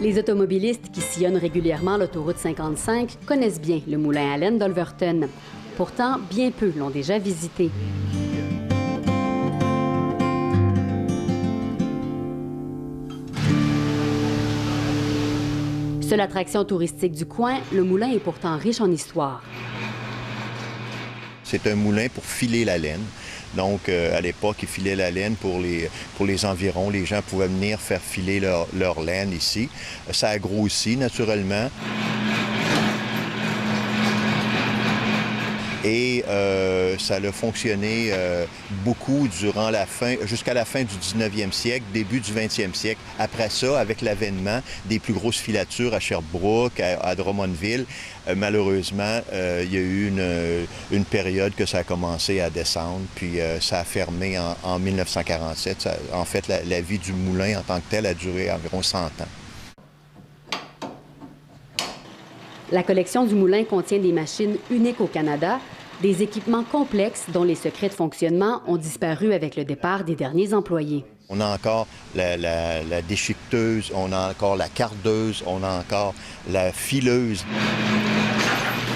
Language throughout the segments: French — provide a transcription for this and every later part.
Les automobilistes qui sillonnent régulièrement l'autoroute 55 connaissent bien le moulin à laine d'Olverton. Pourtant, bien peu l'ont déjà visité. Seule attraction touristique du coin, le moulin est pourtant riche en histoire. C'est un moulin pour filer la laine. Donc, à l'époque, ils filaient la laine pour les environs. Les gens pouvaient venir faire filer leur laine ici. Ça a grossi, naturellement. Et ça a fonctionné beaucoup durant jusqu'à la fin du 19e siècle, début du 20e siècle. Après ça, avec l'avènement des plus grosses filatures à Sherbrooke, à Drummondville, malheureusement, il y a eu une période que ça a commencé à descendre, puis ça a fermé en 1947. En fait, la vie du moulin en tant que tel a duré environ 100 ans. La collection du moulin contient des machines uniques au Canada, des équipements complexes dont les secrets de fonctionnement ont disparu avec le départ des derniers employés. On a encore la déchiqueteuse, on a encore la cardeuse, on a encore la fileuse.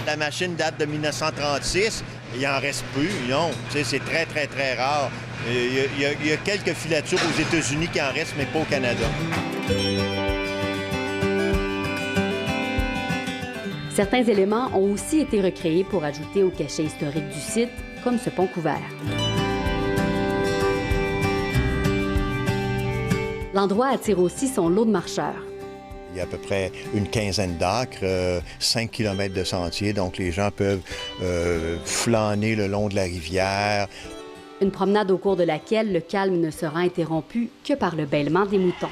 La machine date de 1936, il n'en reste plus, non. C'est très, très, très rare. Il y a quelques filatures aux États-Unis qui en restent, mais pas au Canada. Certains éléments ont aussi été recréés pour ajouter au cachet historique du site, comme ce pont couvert. L'endroit attire aussi son lot de marcheurs. Il y a à peu près une quinzaine d'acres, 5 km de sentiers, donc les gens peuvent flâner le long de la rivière. Une promenade au cours de laquelle le calme ne sera interrompu que par le bêlement des moutons.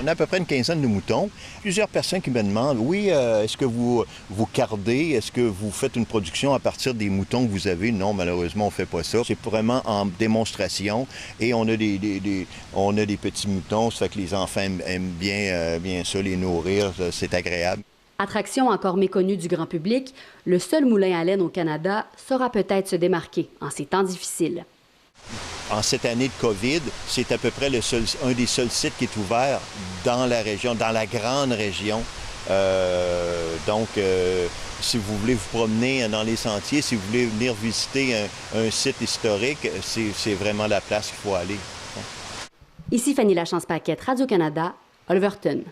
On a à peu près une quinzaine de moutons. Plusieurs personnes qui me demandent, oui, est-ce que vous cardez, est-ce que vous faites une production à partir des moutons que vous avez? Non, malheureusement, on ne fait pas ça. C'est vraiment en démonstration et on a des petits moutons, ça fait que les enfants aiment bien ça, les nourrir, c'est agréable. Attraction encore méconnue du grand public, le seul moulin à laine au Canada saura peut-être se démarquer en ces temps difficiles. En cette année de COVID, c'est à peu près un des seuls sites qui est ouvert dans la région, dans la grande région. Donc, si vous voulez vous promener dans les sentiers, si vous voulez venir visiter un site historique, c'est vraiment la place qu'il faut aller. Ici Fanny Lachance-Paquette, Radio-Canada, Olverton.